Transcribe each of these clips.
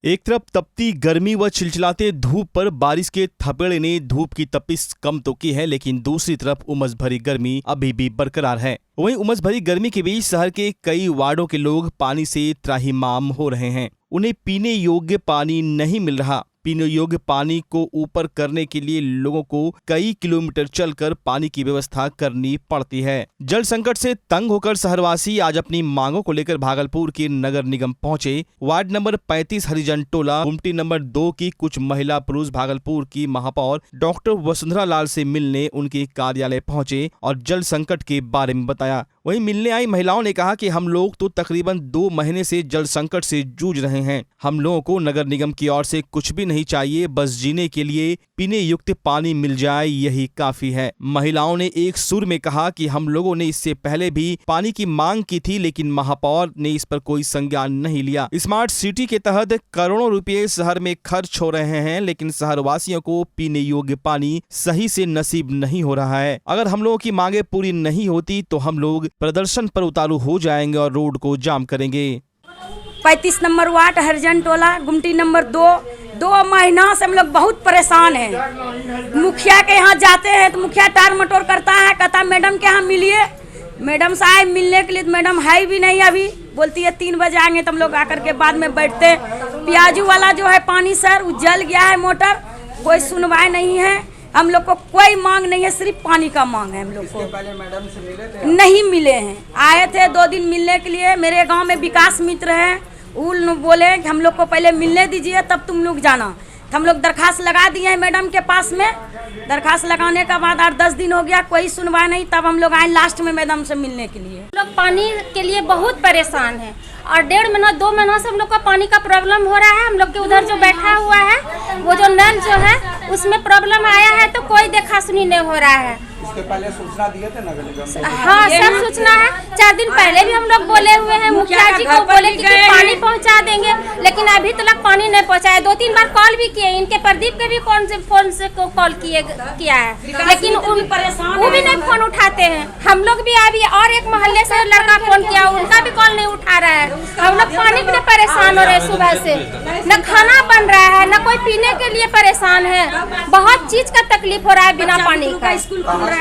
एक तरफ तपती गर्मी व चिलचिलाते धूप पर बारिश के थपेड़े ने धूप की तपिश कम तो की है, लेकिन दूसरी तरफ उमस भरी गर्मी अभी भी बरकरार है। वहीं उमस भरी गर्मी के बीच शहर के कई वार्डों के लोग पानी से त्राहिमाम हो रहे हैं। उन्हें पीने योग्य पानी नहीं मिल रहा। पीने योग्य पानी को ऊपर करने के लिए लोगों को कई किलोमीटर चलकर पानी की व्यवस्था करनी पड़ती है। जल संकट से तंग होकर शहरवासी आज अपनी मांगों को लेकर भागलपुर के नगर निगम पहुंचे। वार्ड नंबर 35 हरिजन टोला गुमटी नंबर 2 की कुछ महिला पुरुष भागलपुर की महापौर डॉक्टर वसुंधरा लाल से मिलने उनके कार्यालय पहुंचे और जल संकट के बारे में बताया। वहीं मिलने आई महिलाओं ने कहा कि हम लोग तो तकरीबन 2 महीने से जल संकट से जूझ रहे हैं। हम लोगों को नगर निगम की ओर से कुछ भी नहीं चाहिए, बस जीने के लिए पीने युक्त पानी मिल जाए, यही काफी है। महिलाओं ने एक सुर में कहा कि हम लोगों ने इससे पहले भी पानी की मांग की थी, लेकिन महापौर ने इस पर कोई संज्ञान नहीं लिया। स्मार्ट सिटी के तहत करोड़ों रुपए शहर में खर्च हो रहे हैं, लेकिन शहरवासियों को पीने योग्य पानी सही से नसीब नहीं हो रहा है। अगर हम लोगों की मांगे पूरी नहीं होती तो हम लोग प्रदर्शन पर उतारू हो जाएंगे और रोड को जाम करेंगे। 35 नंबर वार्ड हरिजन टोला गुमटी नंबर 2 महीना से हम लोग बहुत परेशान हैं। मुखिया के यहाँ जाते हैं तो मुखिया टार मटोर करता है, कहता मैडम के यहाँ मिलिए। मैडम से आए मिलने के लिए तो मैडम है भी नहीं, अभी बोलती है 3 बजे आएंगे। तो हम लोग आकर के बाद में बैठते हैं। प्याजू वाला जो है पानी सर वो जल गया है मोटर, कोई सुनवाई नहीं है। हम लोग को कोई मांग नहीं है, सिर्फ पानी का मांग है। हम लोग को पहले मैडम से मिले थे? नहीं मिले हैं। आए थे 2 दिन मिलने के लिए। मेरे गांव में विकास मित्र हैं, वो बोले कि हम लोग को पहले मिलने दीजिए तब तुम लोग जाना। तो हम लोग दरखास्त लगा दिए हैं मैडम के पास में। दरखास्त लगाने के बाद 8-10 दिन हो गया, कोई सुनवाई नहीं। तब हम लोग आए लास्ट में मैडम से मिलने के लिए। लोग पानी के लिए बहुत परेशान है और 1.5 महीना 2 महीना से हम लोग का पानी का प्रॉब्लम हो रहा है। हम लोग के उधर जो बैठा हुआ है वो जो नल जो है उसमें प्रॉब्लम आया है, तो कोई देखा सुनी नहीं हो रहा है। इसके पहले सूचना दिए थे नगर निगम? हाँ, सब सूचना है। 4 दिन पहले भी हम लोग बोले हुए हैं, मुखिया जी को बोले कि पानी पहुंचा देंगे, लेकिन अभी तक पानी नहीं पहुंचाया। 2-3 बार कॉल भी किए, इनके प्रदीप के भी फोन से कॉल किया है, लेकिन वो भी नहीं फोन उठाते हैं। हम लोग भी अभी और एक मोहल्ले से लड़का फोन किया, उनका भी कॉल नहीं उठा रहा है। हम लोग पानी के लिए परेशान हो रहे हैं। सुबह से न खाना बन रहा है, न कोई पीने के लिए परेशान है। बहुत चीज का तकलीफ हो रहा है बिना पानी का।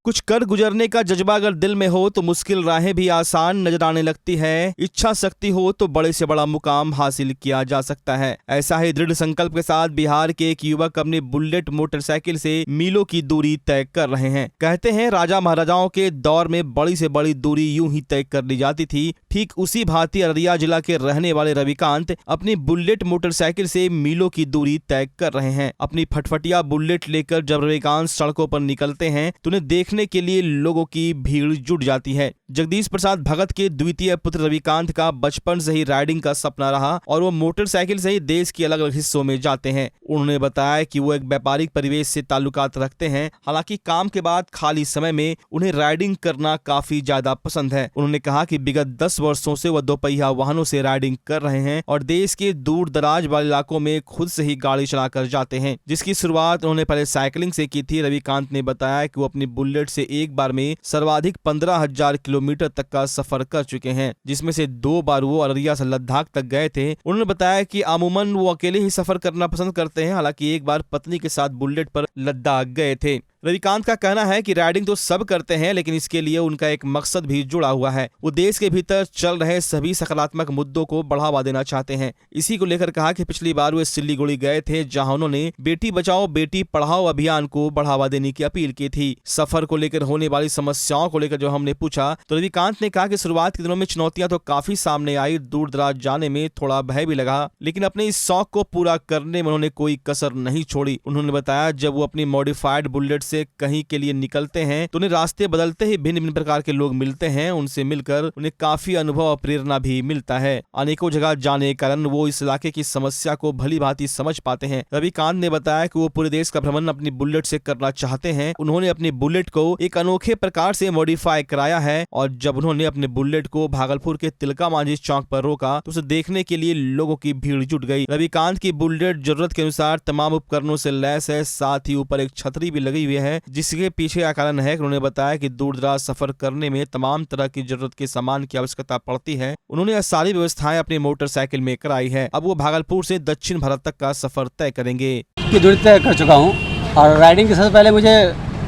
कुछ कर गुजरने का जज्बा अगर दिल में हो तो मुश्किल राहें भी आसान नजर आने लगती है। इच्छा शक्ति हो तो बड़े से बड़ा मुकाम हासिल किया जा सकता है। ऐसा ही दृढ़ संकल्प के साथ बिहार के एक युवक अपने बुलेट मोटरसाइकिल से मीलों की दूरी तय कर रहे हैं। कहते हैं राजा महाराजाओं के दौर में बड़ी से बड़ी दूरी यूं ही तय कर ली जाती थी। ठीक उसी भांति अररिया जिला के रहने वाले रविकांत अपनी बुलेट मोटरसाइकिल से मीलों की दूरी तय कर रहे हैं। अपनी फटफटिया बुलेट लेकर जब रविकांत सड़कों पर निकलते हैं तो उन्हें देखने के लिए लोगों की भीड़ जुट जाती है। जगदीश प्रसाद भगत के द्वितीय पुत्र रविकांत का बचपन से ही राइडिंग का सपना रहा और वो मोटरसाइकिल से ही देश के अलग अलग हिस्सों में जाते हैं। उन्होंने बताया कि वो एक व्यापारिक परिवेश से ताल्लुकात रखते हैं, हालांकि काम के बाद खाली समय में उन्हें राइडिंग करना काफी ज्यादा पसंद है। उन्होंने कहा कि विगत 10 वर्षों से वह 2 पहिया वाहनों से राइडिंग कर रहे हैं और देश के दूर दराज वाले इलाकों में खुद से ही गाड़ी चलाकर जाते हैं, जिसकी शुरुआत उन्होंने पहले साइकिलिंग से की थी। रविकांत ने बताया कि वो अपनी बुलेट से एक बार में सर्वाधिक 15,000 किलोमीटर तक का सफर कर चुके हैं, जिसमें से 2 बार वो अररिया से लद्दाख तक गए थे। उन्होंने बताया कि अमूमन वो अकेले ही सफर करना पसंद करते हैं, हालांकि एक बार पत्नी के साथ बुलेट पर लद्दाख गए थे। रविकांत का कहना है कि राइडिंग तो सब करते हैं, लेकिन इसके लिए उनका एक मकसद भी जुड़ा हुआ है। वो देश के भीतर चल रहे सभी सकारात्मक मुद्दों को बढ़ावा देना चाहते हैं। इसी को लेकर कहा कि पिछली बार वे सिल्लीगुड़ी गए थे, जहां उन्होंने बेटी बचाओ बेटी पढ़ाओ अभियान को बढ़ावा देने की अपील की थी। सफर को लेकर होने वाली समस्याओं को लेकर जो हमने पूछा तो रविकांत ने कहा कि शुरुआत के दिनों में चुनौतियां तो काफी सामने आई, दूर दराज जाने में थोड़ा भय भी लगा, लेकिन अपने इस शौक को पूरा करने में उन्होंने कोई कसर नहीं छोड़ी। उन्होंने बताया जब वो अपनी मॉडिफाइड बुलेट से कहीं के लिए निकलते हैं तो उन्हें रास्ते बदलते ही भिन्न भिन्न प्रकार के लोग मिलते हैं। उनसे मिलकर उन्हें काफी अनुभव और प्रेरणा भी मिलता है। अनेकों जगह जाने के कारण वो इस इलाके की समस्या को भली भांति समझ पाते हैं। रविकांत ने बताया कि वो पूरे देश का भ्रमण अपनी बुलेट से करना चाहते हैं। उन्होंने अपनी बुलेट को एक अनोखे प्रकार से मॉडिफाई कराया है और जब उन्होंने अपने बुलेट को भागलपुर के तिलका मांझी चौक पर रोका तो उसे देखने के लिए लोगों की भीड़ जुट गई। रविकांत की बुलेट जरूरत के अनुसार तमाम उपकरणों से लैस है, साथ ही ऊपर एक छतरी भी लगी हुई लिए है, जिसके पीछे का कारण है कि उन्होंने बताया कि दूर दराज सफर करने में तमाम तरह की जरूरत के सामान की आवश्यकता पड़ती है। उन्होंने यह सारी व्यवस्थाएं अपनी मोटरसाइकिल में कराई है। अब वो भागलपुर से दक्षिण भारत तक का सफर तय करेंगे। की दूरी तय कर चुका हूँ और राइडिंग के सबसे पहले मुझे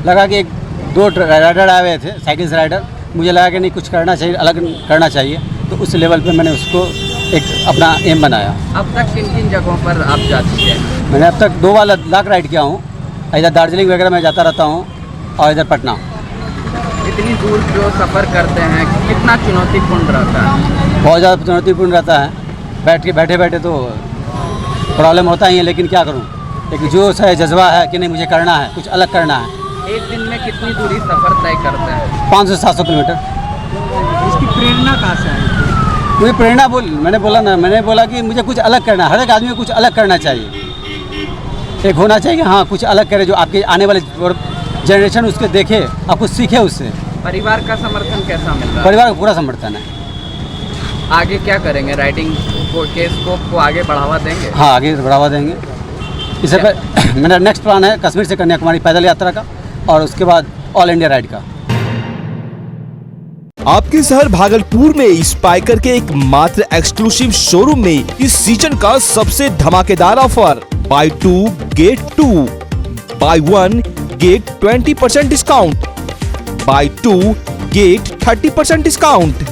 लगा कि दो राइडर आए हुए थे, साइकिल से राइडर। मुझे लगा कि नहीं, कुछ करना चाहिए, अलग करना चाहिए, तो उस लेवल पे मैंने उसको एक अपना एम बनाया। अब तक किन किन जगहों पर आप जा चुके हैं? मैंने अब तक 2 बार लद्दाख राइड किया हूँ। इधर दार्जिलिंग वगैरह में जाता रहता हूँ और इधर पटना। इतनी दूर जो सफ़र करते हैं कितना चुनौतीपूर्ण रहता है? बहुत ज़्यादा चुनौतीपूर्ण रहता है। बैठे बैठे तो प्रॉब्लम होता ही है, लेकिन क्या करूँ, एक जो जज्बा है कि नहीं मुझे करना है, कुछ अलग करना है। एक दिन में कितनी दूरी सफ़र तय करते हैं? 500 से 700 किलोमीटर। इसकी प्रेरणा कहाँ से आई? मुझे प्रेरणा मैंने बोला कि मुझे कुछ अलग करना है। हर एक आदमी को कुछ अलग करना चाहिए। एक होना चाहिए, हाँ, कुछ अलग करे जो आपके आने वाले जनरेशन उसके देखे और कुछ सीखे उससे। परिवार का समर्थन कैसा मिल रहा है? परिवार का पूरा समर्थन है। आगे क्या करेंगे? राइडिंग के स्कोप को आगे बढ़ावा देंगे? हाँ, आगे बढ़ावा देंगे। इससे पहले मेरा नेक्स्ट प्लान है कश्मीर से कन्याकुमारी पैदल यात्रा का और उसके बाद ऑल इंडिया राइड का। आपके शहर भागलपुर में स्पाइकर के एक मात्र एक्सक्लूसिव शोरूम में इस सीजन का सबसे धमाकेदार offer buy 2 get 2, buy 1 get 20% discount, buy 2 get 30% discount.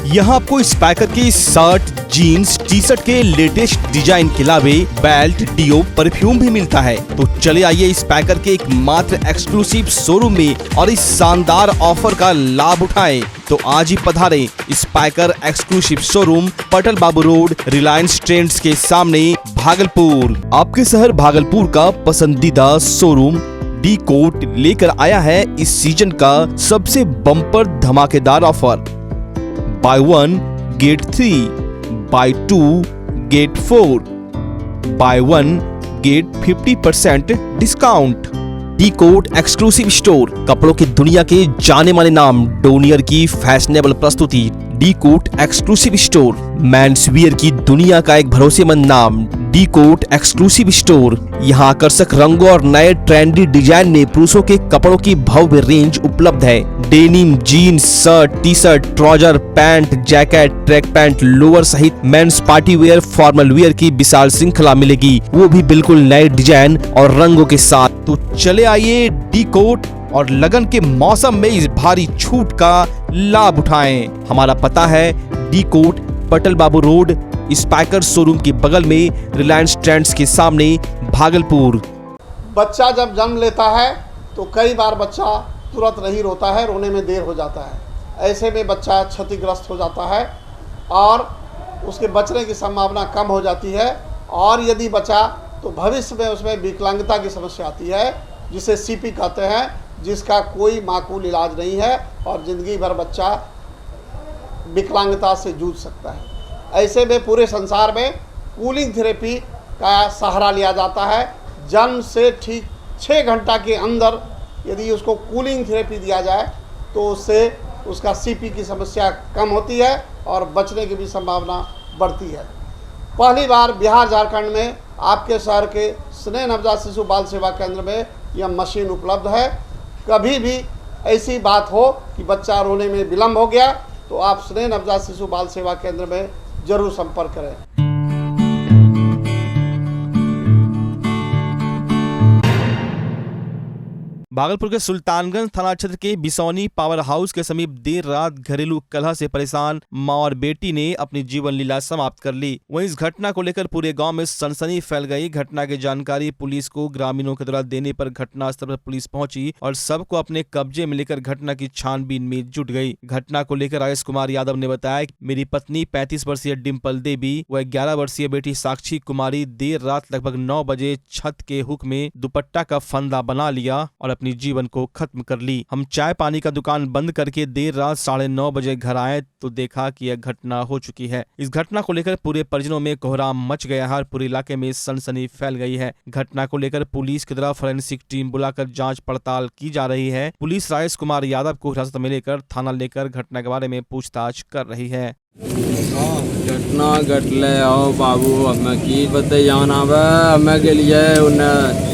यहाँ आपको स्पाइकर के शर्ट, जीन्स, टी शर्ट के लेटेस्ट डिजाइन के अलावे बेल्ट, डियो, परफ्यूम भी मिलता है। तो चले आइए स्पाइकर के एक मात्र एक्सक्लूसिव शोरूम में और इस शानदार ऑफर का लाभ उठाएं। तो आज ही पधारें स्पाइकर एक्सक्लूसिव शोरूम, पटल बाबू रोड, रिलायंस ट्रेंड्स के सामने, भागलपुर। आपके शहर भागलपुर का पसंदीदा शोरूम डी कोट लेकर आया है इस सीजन का सबसे बम्पर धमाकेदार offer buy 1 get 3, buy 2 get 4, buy 1 get 50% discount. D coat exclusive store, कपड़ों की दुनिया के जाने माने नाम डोनियर की फैशनेबल प्रस्तुति। D coat exclusive store, men's wear की दुनिया का एक भरोसेमंद नाम डी कोट एक्सक्लूसिव स्टोर। यहाँ आकर्षक रंगों और नए ट्रेंडी डिजाइन में पुरुषों के कपड़ों की भव्य रेंज उपलब्ध है। Denim, jeans, shirt, T shirt, trouser, pant, jacket, track pant, lower सहित men's party wear, formal wear की विशाल श्रृंखला मिलेगी, वो भी बिल्कुल नए डिजाइन और रंगों के साथ। तो चले आइए डी कोट और लगन के मौसम में इस भारी छूट का लाभ उठाएं। हमारा पता है डी कोट, पटल बाबू रोड, स्पाइकर शोरूम के बगल में, रिलायंस ट्रेंड्स के सामने, भागलपुर। बच्चा जब जन्म लेता है तो कई बार बच्चा तुरंत नहीं रोता है, रोने में देर हो जाता है। ऐसे में बच्चा क्षतिग्रस्त हो जाता है और उसके बचने की संभावना कम हो जाती है। और यदि बचा तो भविष्य में उसमें विकलांगता की समस्या आती है, जिसे सीपी कहते हैं, जिसका कोई माकूल इलाज नहीं है और ज़िंदगी भर बच्चा विकलांगता से जूझ सकता है। ऐसे में पूरे संसार में कूलिंग थेरेपी का सहारा लिया जाता है। जन्म से ठीक 6 घंटा के अंदर यदि उसको कूलिंग थेरेपी दिया जाए तो उससे उसका सीपी की समस्या कम होती है और बचने की भी संभावना बढ़ती है। पहली बार बिहार झारखंड में आपके शहर के स्नेह नवजात शिशु बाल सेवा केंद्र में यह मशीन उपलब्ध है। कभी भी ऐसी बात हो कि बच्चा रोने में विलम्ब हो गया तो आप स्नेह नवजात शिशु बाल सेवा केंद्र में जरूर संपर्क करें। भागलपुर के सुल्तानगंज थाना क्षेत्र के बिसौनी पावर हाउस के समीप देर रात घरेलू कलह से परेशान मां और बेटी ने अपनी जीवन लीला समाप्त कर ली। वहीं इस घटना को लेकर पूरे गांव में सनसनी फैल गई। घटना की जानकारी पुलिस को ग्रामीणों के द्वारा देने पर घटनास्थल पर पुलिस पहुंची और सबको अपने कब्जे में लेकर घटना की छानबीन में जुट गई। घटना को लेकर राजेश कुमार यादव ने बताया कि मेरी पत्नी 35 वर्षीय डिम्पल देवी व 11 वर्षीय बेटी साक्षी कुमारी देर रात लगभग 9 बजे छत के हुक में दुपट्टा का फंदा बना लिया और अपनी जीवन को खत्म कर ली। हम चाय पानी का दुकान बंद करके देर रात 9:30 बजे घर आए तो देखा कि यह घटना हो चुकी है। इस घटना को लेकर पूरे परिजनों में कोहराम मच गया है और पूरे इलाके में सनसनी फैल गई है। घटना को लेकर पुलिस की तरफ फोरेंसिक टीम बुलाकर जांच पड़ताल की जा रही है। पुलिस राजेश कुमार यादव को हिरासत में लेकर थाना लेकर घटना के बारे में पूछताछ कर रही है। घटना घटले आओ बाबू, हमें की बताना हमें के लिए उन्हें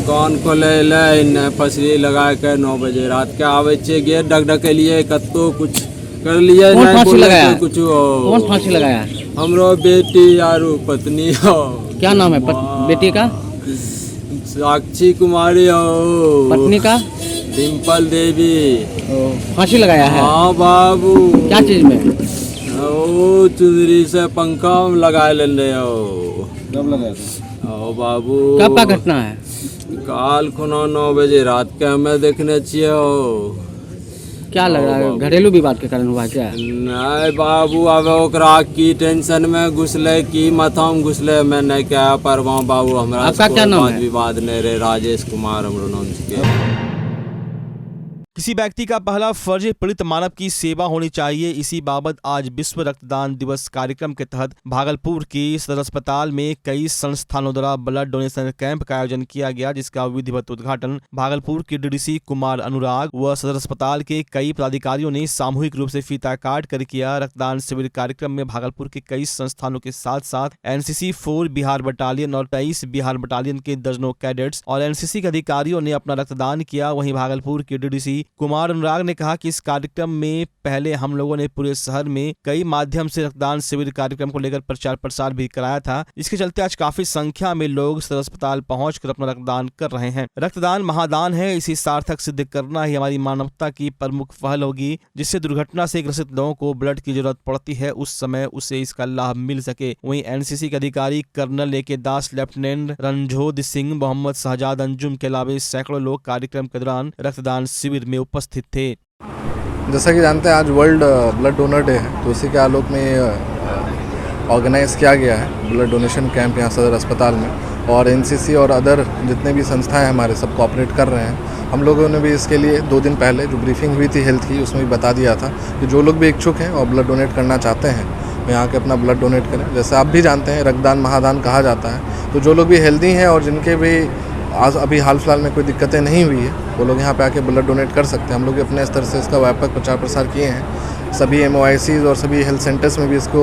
दुकान को ले ले इन्हें पसरी लगा के 9 बजे रात के आवे छे गे डगडग के लिए कत्तो कुछ कर लिए कौन नहीं फांसी बोले लगाया? तो कुछ कौन फांसी लगाया? हमरो बेटी यारू पत्नी हो। क्या नाम है बेटी का? साक्षी कुमारी हो। पत्नी का? डिम्पल देवी। फांसी लगाया है? हाँ बाबू। क्या चीज में? ओ चुंदरी से पंखा लगा लेने हो। कब लगाया? ओ बाबू। कब का घटना है? काल खुना 9 बजे रात के हमें देखने चाहिए हो। क्या लग रहा है, घरेलू विवाद के कारण हुआ क्या? नहीं बाबू अब ओकरा की टेंशन में घुसले की माथा में घुसले मैं नहीं क्या परवा बाबू हमरा। आपका क्या नाम है? विवाद नहीं रे राजेश कुमार हमरो नाम छिके। किसी व्यक्ति का पहला फर्ज पीड़ित मानव की सेवा होनी चाहिए। इसी बाबत आज विश्व रक्तदान दिवस कार्यक्रम के तहत भागलपुर की सदर अस्पताल में कई संस्थानों द्वारा ब्लड डोनेशन कैंप का आयोजन किया गया, जिसका विधिवत उद्घाटन भागलपुर के डीडीसी कुमार अनुराग व सदर अस्पताल के कई पदाधिकारियों ने सामूहिक रूप से फीता काट कर किया। रक्तदान शिविर कार्यक्रम में भागलपुर के कई संस्थानों के साथ साथ एनसीसी 4 बिहार बटालियन और 23 बिहार बटालियन के दर्जनों कैडेट्स और एनसीसी के अधिकारियों ने अपना रक्तदान किया। वहीं भागलपुर के डीडीसी कुमार अनुराग ने कहा कि इस कार्यक्रम में पहले हम लोगों ने पूरे शहर में कई माध्यम से रक्तदान शिविर कार्यक्रम को लेकर प्रचार प्रसार भी कराया था। इसके चलते आज काफी संख्या में लोग सदर अस्पताल पहुंचकर अपना रक्तदान कर रहे हैं। रक्तदान महादान है, इसी सार्थक सिद्ध करना ही हमारी मानवता की प्रमुख पहल होगी, जिससे दुर्घटना से ग्रसित लोगों को ब्लड की जरूरत पड़ती है उस समय उसे इसका लाभ मिल सके। वहीं एनसीसी के अधिकारी कर्नल ए.के. दास, लेफ्टिनेंट रणजोध सिंह, मोहम्मद शहजाद अंजुम के अलावा सैकड़ों लोग कार्यक्रम के दौरान रक्तदान शिविर में उपस्थित थे। जैसा कि जानते हैं आज वर्ल्ड ब्लड डोनर डे है, तो इसी के आलोक में ऑर्गेनाइज किया गया है ब्लड डोनेशन कैंप यहाँ सदर अस्पताल में। और एनसीसी और अदर जितने भी संस्थाएं हमारे सब कोऑपरेट कर रहे हैं। हम लोगों ने भी इसके लिए 2 दिन पहले जो ब्रीफिंग हुई थी हेल्थ की, उसमें भी बता दिया था कि जो लोग भी इच्छुक हैं और ब्लड डोनेट करना चाहते हैं वो यहाँ के अपना ब्लड डोनेट करें। जैसे आप भी जानते हैं रक्तदान महादान कहा जाता है, तो जो लोग भी हेल्दी हैं और जिनके भी आज अभी हाल फिलहाल में कोई दिक्कतें नहीं हुई है वो लोग यहाँ पे आके ब्लड डोनेट कर सकते हैं। हम लोग अपने स्तर से इसका व्यापक प्रचार प्रसार किए हैं। सभी MOICs और सभी हेल्थ सेंटर्स में भी इसको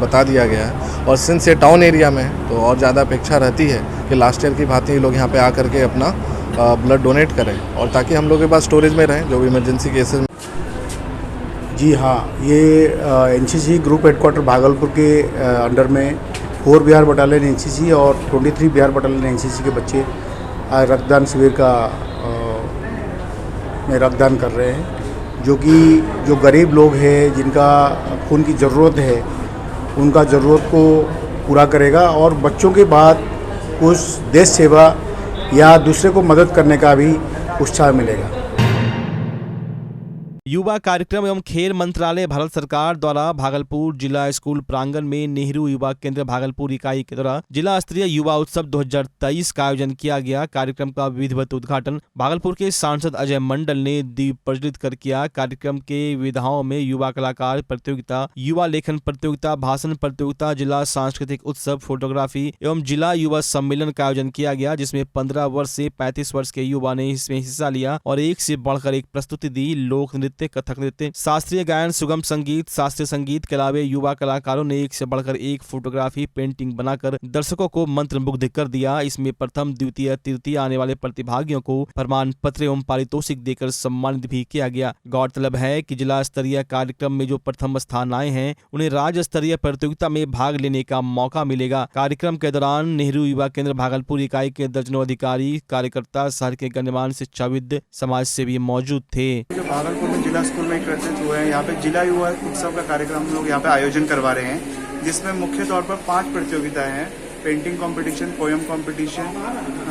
बता दिया गया है। और सिंस ये टाउन एरिया में है तो और ज़्यादा अपेक्षा रहती है कि लास्ट ईयर की भांति लोग यहाँ पे आकर के अपना ब्लड डोनेट करें, और ताकि हम लोग के पास स्टोरेज में रहें जो भी इमरजेंसी केसेस में। जी हाँ, ये एनसीसी ग्रुप हेडक्वार्टर भागलपुर के अंडर में 4 बिहार बटालियन एनसीसी और 23 बिहार बटालियन एनसीसी के बच्चे रक्तदान शिविर का में रक्तदान कर रहे हैं, जो गरीब लोग हैं जिनका खून की ज़रूरत है उनका ज़रूरत को पूरा करेगा और बच्चों के बाद कुछ देश सेवा या दूसरे को मदद करने का भी उत्साह मिलेगा। युवा कार्यक्रम एवं खेल मंत्रालय भारत सरकार द्वारा भागलपुर जिला स्कूल प्रांगण में नेहरू युवा केंद्र भागलपुर इकाई के द्वारा जिला स्तरीय युवा उत्सव 2023 का आयोजन किया गया। कार्यक्रम का विधिवत उद्घाटन भागलपुर के सांसद अजय मंडल ने दीप प्रज्वलित कर किया। कार्यक्रम के विधाओं में युवा कलाकार प्रतियोगिता, युवा लेखन प्रतियोगिता, भाषण प्रतियोगिता, जिला सांस्कृतिक उत्सव, फोटोग्राफी एवं जिला युवा सम्मेलन का आयोजन किया गया, जिसमें 15 वर्ष से 35 वर्ष के युवा ने इसमें हिस्सा लिया और एक से बढ़कर एक प्रस्तुति दी। लोक नृत्य, कथक नृत्य, शास्त्रीय गायन, सुगम संगीत, शास्त्रीय संगीत के अलावा युवा कलाकारों ने एक से बढ़कर एक फोटोग्राफी पेंटिंग बनाकर दर्शकों को मंत्रमुग्ध कर दिया। इसमें प्रथम, द्वितीय, तृतीय आने वाले प्रतिभागियों को प्रमाण पत्र एवं पारितोषिक देकर सम्मानित भी किया गया। गौरतलब है कि जिला स्तरीय कार्यक्रम में जो प्रथम स्थान आए हैं उन्हें राज्य स्तरीय प्रतियोगिता में भाग लेने का मौका मिलेगा। कार्यक्रम के दौरान नेहरू युवा केंद्र भागलपुर इकाई के दर्जनों अधिकारी, कार्यकर्ता, शहर के गण्यमान्य शिक्षाविद, समाज सेवी मौजूद थे। भागलपुर में जिला स्कूल में एकत्रित हुए हैं। यहाँ पे जिला युवा उत्सव का कार्यक्रम हम लोग यहाँ पे आयोजन करवा रहे हैं, जिसमें मुख्य तौर पर 5 प्रतियोगिताएं हैं। पेंटिंग कंपटीशन, पोएम कंपटीशन,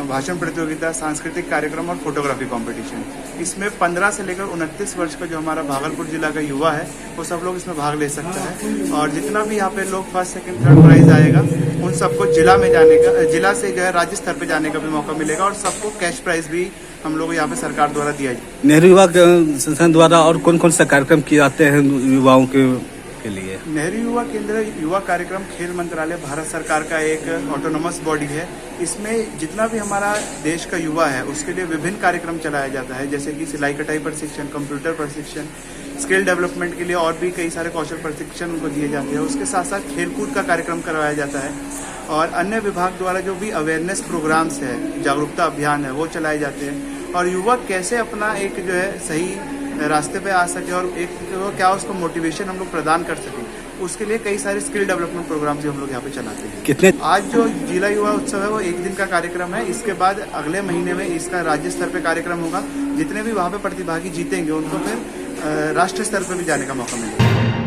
भाषण प्रतियोगिता, सांस्कृतिक कार्यक्रम और फोटोग्राफी कंपटीशन। इसमें 15 से लेकर 29 वर्ष का जो हमारा भागलपुर जिला का युवा है वो सब लोग इसमें भाग ले सकता है। और जितना भी यहाँ पे लोग फर्स्ट, सेकंड, थर्ड प्राइज आएगा उन सबको जिला में जाने का, जिला से जो है राज्य स्तर पे जाने का भी मौका मिलेगा और सबको कैश प्राइज भी हम लोग यहाँ पे सरकार द्वारा दिया जाए। नेहरू युवा संस्थान द्वारा और कौन कौन सा कार्यक्रम किए जाते हैं युवाओं के लिए? नेहरू युवा केंद्र युवा कार्यक्रम खेल मंत्रालय भारत सरकार का एक ऑटोनोमस बॉडी है। इसमें जितना भी हमारा देश का युवा है उसके लिए विभिन्न कार्यक्रम चलाया जाता है, जैसे कि सिलाई कटाई प्रशिक्षण, कंप्यूटर प्रशिक्षण, स्किल डेवलपमेंट के लिए और भी कई सारे कौशल प्रशिक्षण उनको दिए जाते हैं। उसके साथ साथ खेलकूद का कार्यक्रम करवाया जाता है और अन्य विभाग द्वारा जो भी अवेयरनेस प्रोग्राम्स है, जागरूकता अभियान है, वो चलाए जाते हैं और युवक कैसे अपना एक जो है सही रास्ते पे आ सके और एक क्या उसको मोटिवेशन हम लोग प्रदान कर सकें, उसके लिए कई सारे स्किल डेवलपमेंट प्रोग्राम्स भी हम लोग यहाँ पे चलाते हैं। कितने आज जो जिला युवा उत्सव है वो 1 दिन का कार्यक्रम है। इसके बाद अगले महीने में इसका राज्य स्तर पे कार्यक्रम होगा। जितने भी वहाँ पे प्रतिभागी जीतेंगे उनको फिर राष्ट्रीय स्तर पे भी जाने का मौका मिलेगा।